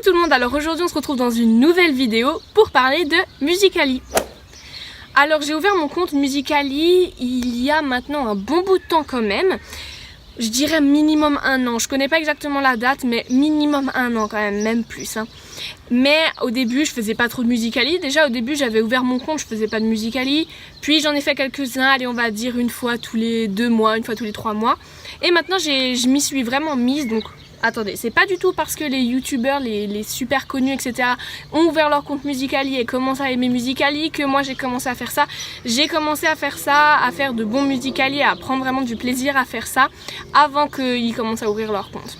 tout le monde, alors aujourd'hui on se retrouve dans une nouvelle vidéo pour parler de Musical.ly. Alors j'ai ouvert mon compte Musical.ly il y a maintenant un bon bout de temps quand même. Je dirais minimum 1 an, je connais pas exactement la date mais minimum 1 an quand même plus hein. Mais au début je faisais pas trop de Musical.ly, déjà au début j'avais ouvert mon compte, je faisais pas de Musical.ly. Puis j'en ai fait quelques-uns, allez on va dire une fois tous les 2 mois, une fois tous les 3 mois. Et maintenant je m'y suis vraiment mise, donc attendez, c'est pas du tout parce que les youtubeurs, les super connus etc ont ouvert leur compte Musical.ly et commencent à aimer Musical.ly que moi j'ai commencé à faire ça. J'ai commencé à faire ça, à faire de bons Musical.ly, à prendre vraiment du plaisir à faire ça avant qu'ils commencent à ouvrir leur compte.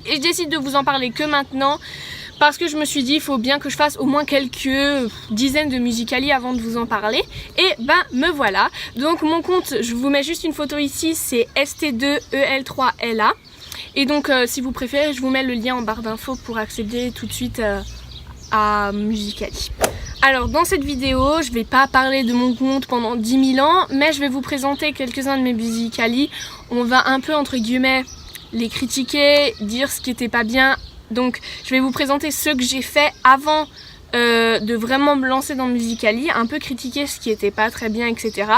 Et je décide de vous en parler que maintenant parce que je me suis dit il faut bien que je fasse au moins quelques dizaines de Musical.ly avant de vous en parler. Et ben me voilà. Donc mon compte, je vous mets juste une photo ici, c'est ST2EL3LA. Et donc si vous préférez je vous mets le lien en barre d'infos pour accéder tout de suite à Musical.ly. Alors dans cette vidéo je vais pas parler de mon compte pendant 10 000 ans, mais je vais vous présenter quelques-uns de mes Musical.ly. On va un peu entre guillemets les critiquer, dire ce qui était pas bien. Donc je vais vous présenter ceux que j'ai fait avant de vraiment me lancer dans Musical.ly, un peu critiquer ce qui était pas très bien etc.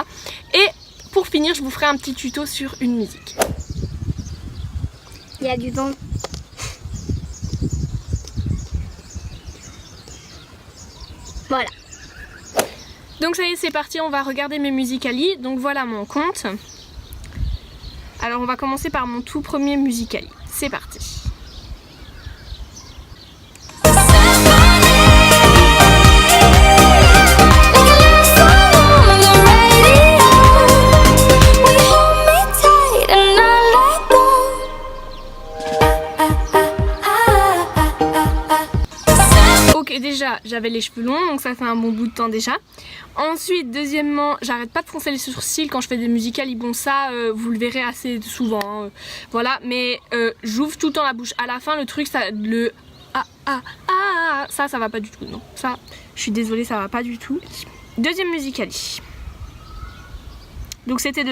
Et pour finir je vous ferai un petit tuto sur une musique. Il y a du vent. Voilà. Donc ça y est, c'est parti, on va regarder mes Musical.ly. Donc voilà mon compte. Alors on va commencer par mon tout premier Musical.ly. C'est parti. Déjà j'avais les cheveux longs donc ça fait un bon bout de temps déjà. Ensuite deuxièmement j'arrête pas de froncer les sourcils quand je fais des Musical.ly. Bon ça vous le verrez assez souvent hein. Voilà, mais j'ouvre tout le temps la bouche. À la fin le truc ça le ça va pas du tout. Non ça je suis désolée, ça va pas du tout. Deuxième Musical.ly. Donc c'était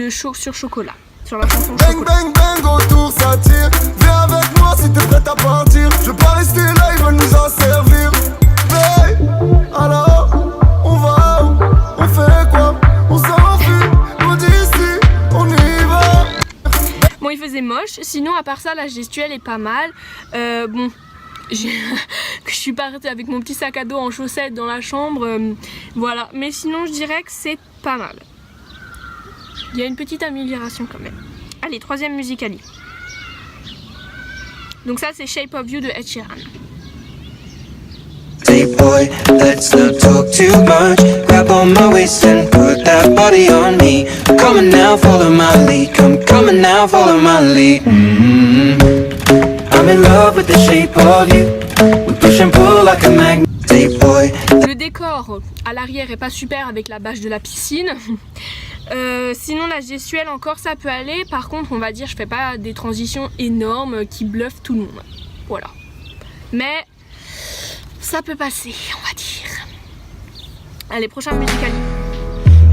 sur chocolat. Sur la chanson Bang bang bang autour ça tire. Viens avec moi si t'es prête à partir. Je veux pas rester là, ils veulent nous en servir. Hey, alors on va où? On fait quoi? On s'enfuit, on dit ici, on y va. Bon il faisait moche, sinon à part ça la gestuelle est pas mal. Bon je suis partie avec mon petit sac à dos en chaussettes dans la chambre, voilà, mais sinon je dirais que c'est pas mal. Il y a une petite amélioration quand même. Allez, troisième Musical.ly. Donc ça c'est Shape of You de Ed Sheeran. Hey boy, let's not talk too much. Grab on my waist and put that body on me. Come on now, follow my lead. Come on now, follow my lead. I'm in love with the shape of you. We push and pull like a magnet. Hey boy. Le décor à l'arrière est pas super avec la bâche de la piscine. Sinon la gestuelle encore ça peut aller. Par contre on va dire je fais pas des transitions énormes qui bluffent tout le monde. Voilà. Mais ça peut passer on va dire. Allez, prochain Musical.ly.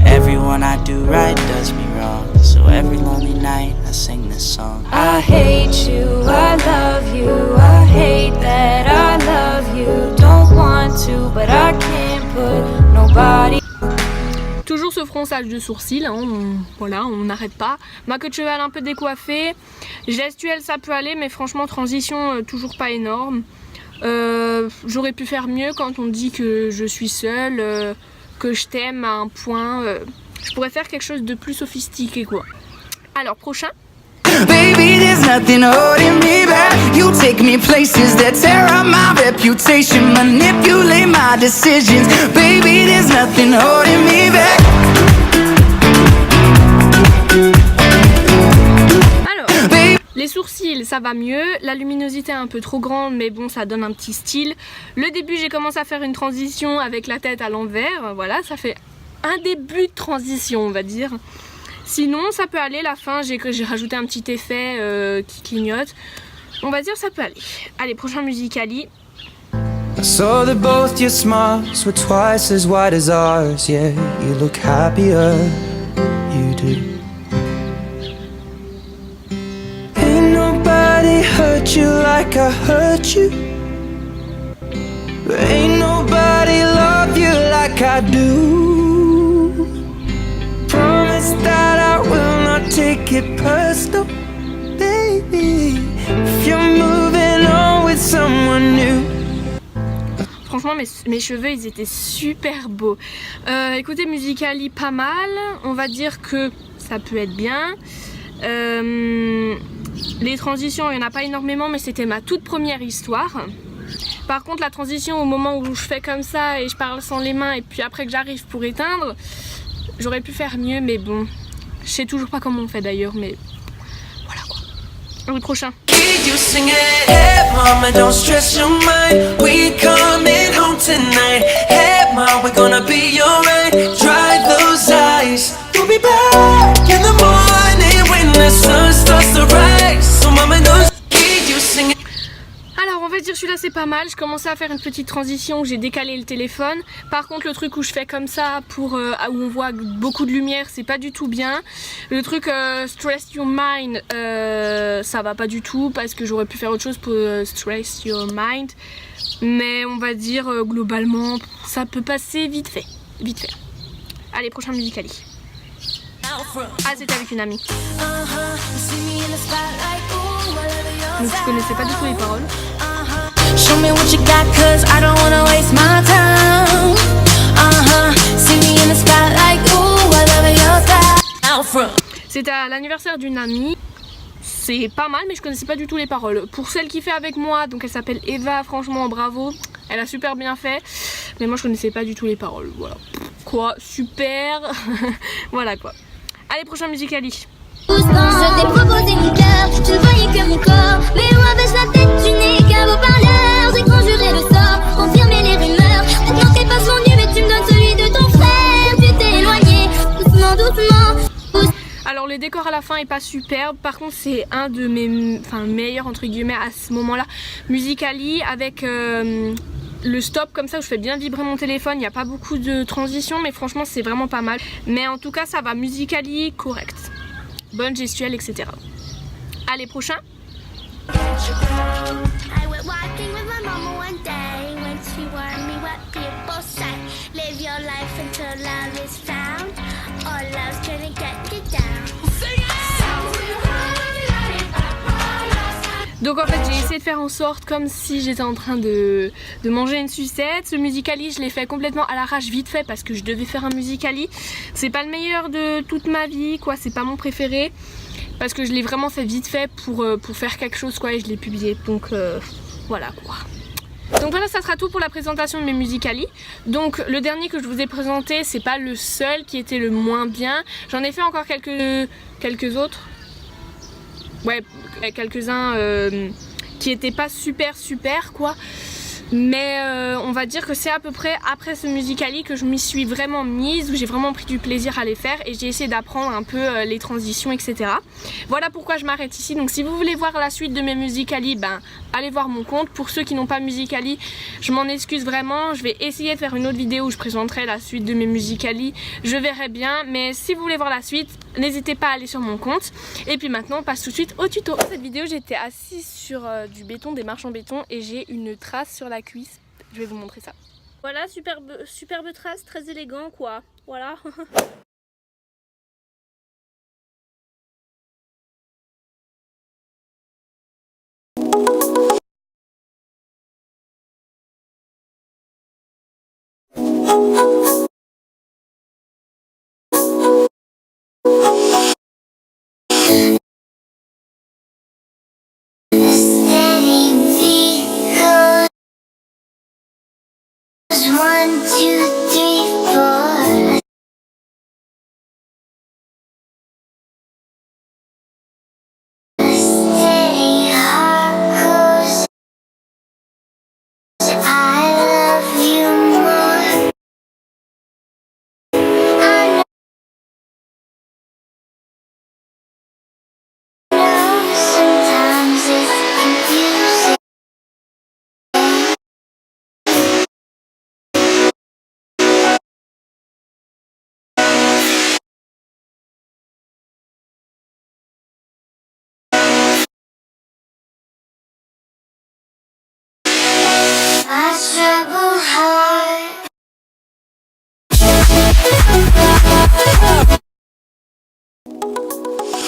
Everyone I do right does me wrong. So every lonely night I sing this song. I hate you, I love you, I hate that I love you. Don't want to, but I can't put nobody. Toujours ce fronçage de sourcils, hein, voilà, on n'arrête pas. Ma queue de cheval un peu décoiffée. Gestuelle ça peut aller, mais franchement transition toujours pas énorme. J'aurais pu faire mieux quand on dit que je suis seule, que je t'aime à un point. Je pourrais faire quelque chose de plus sophistiqué quoi. Alors prochain. Baby, there's nothing holding me back. You take me places that tear up my reputation, manipulate my decisions. Baby, there's nothing holding me back. Alors, les sourcils ça va mieux, la luminosité est un peu trop grande mais bon ça donne un petit style. Le début j'ai commencé à faire une transition avec la tête à l'envers, voilà ça fait un début de transition on va dire. Sinon ça peut aller, la fin j'ai rajouté un petit effet qui clignote. On va dire ça peut aller. Allez, prochain Musical.ly. I saw that both your smiles were twice as wide as ours. Yeah, you look happier, you do. Ain't nobody hurt you like I hurt you. But ain't nobody love you like I do. Promise that I will not take it personal, baby, if you're moving on with someone new. Franchement, mes cheveux, ils étaient super beaux. Écoutez, Musical.ly, pas mal. On va dire que ça peut être bien. Les transitions, il n'y en a pas énormément, mais c'était ma toute première histoire. Par contre, la transition au moment où je fais comme ça et je parle sans les mains et puis après que j'arrive pour éteindre, j'aurais pu faire mieux, mais bon, je sais toujours pas comment on fait d'ailleurs, mais voilà quoi. Au prochain. You sing it, hey mama, don't stress your mind. We coming home tonight. Hey mama, we're gonna be alright. Dry those eyes. We'll be back in the morning when the sun starts to rise. So mama, don't keep you singing. Alors on va dire celui-là c'est pas mal, je commençais à faire une petite transition où j'ai décalé le téléphone. Par contre le truc où je fais comme ça pour où on voit beaucoup de lumière, c'est pas du tout bien. Le truc stress your mind, ça va pas du tout parce que j'aurais pu faire autre chose pour stress your mind. Mais on va dire globalement ça peut passer vite fait. Vite fait. Allez, prochain Musical.ly. Ah, c'était avec une amie. Donc je connaissais pas du tout les paroles. Show me what you got, cause I don't wanna waste my time. See me in the spotlight, ooh, I love your style. C'était à l'anniversaire d'une amie. C'est pas mal, mais je connaissais pas du tout les paroles. Pour celle qui fait avec moi, donc elle s'appelle Eva, franchement bravo. Elle a super bien fait. Mais moi je connaissais pas du tout les paroles. Voilà. Quoi, super. Voilà quoi. Allez, prochain Musical.ly. Je t'ai proposé mon cœur, tu ne voyais que mon corps. Mais moi baisse la tête, tu n'es qu'un beau parleur. J'ai conjuré le sort, confirmé les rumeurs. Maintenant t'es pas son mieux, mais tu me donnes celui de ton frère. Tu t'es éloigné, doucement, doucement. Alors le décor à la fin est pas superbe. Par contre c'est un de mes meilleurs entre guillemets à ce moment là. Musical.ly avec le stop comme ça où je fais bien vibrer mon téléphone. Il n'y a pas beaucoup de transition, mais franchement c'est vraiment pas mal. Mais en tout cas ça va, Musical.ly correct. Bonne gestuelle, etc. Allez, prochain. I went walking with my mama one day when she warned me what people say. Live your life until love is found, or love's gonna get you down. Donc en fait j'ai essayé de faire en sorte comme si j'étais en train de manger une sucette. Ce Musical.ly je l'ai fait complètement à l'arrache vite fait parce que je devais faire un Musical.ly. C'est pas le meilleur de toute ma vie quoi, c'est pas mon préféré. Parce que je l'ai vraiment fait vite fait pour faire quelque chose quoi et je l'ai publié. Donc voilà quoi. Donc voilà, ça sera tout pour la présentation de mes Musical.ly. Donc le dernier que je vous ai présenté, c'est pas le seul qui était le moins bien. J'en ai fait encore quelques autres. Ouais, quelques-uns qui étaient pas super quoi. Mais on va dire que c'est à peu près après ce Musical.ly que je m'y suis vraiment mise, où j'ai vraiment pris du plaisir à les faire et j'ai essayé d'apprendre un peu les transitions, etc. Voilà pourquoi je m'arrête ici. Donc si vous voulez voir la suite de mes Musical.ly, ben allez voir mon compte. Pour ceux qui n'ont pas Musical.ly, je m'en excuse vraiment. Je vais essayer de faire une autre vidéo où je présenterai la suite de mes Musical.ly. Je verrai bien, mais si vous voulez voir la suite, n'hésitez pas à aller sur mon compte. Et puis maintenant on passe tout de suite au tuto. Dans cette vidéo j'étais assise sur du béton, des marches en béton, et j'ai une trace sur la cuisse. Je vais vous montrer ça. Voilà, superbe trace, très élégant quoi. Voilà. One, two, three, four.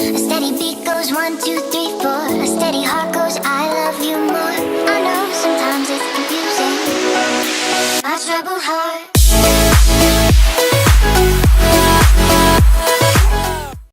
A steady beat goes 1, 2, 3, 4. A steady heart goes, I love you more.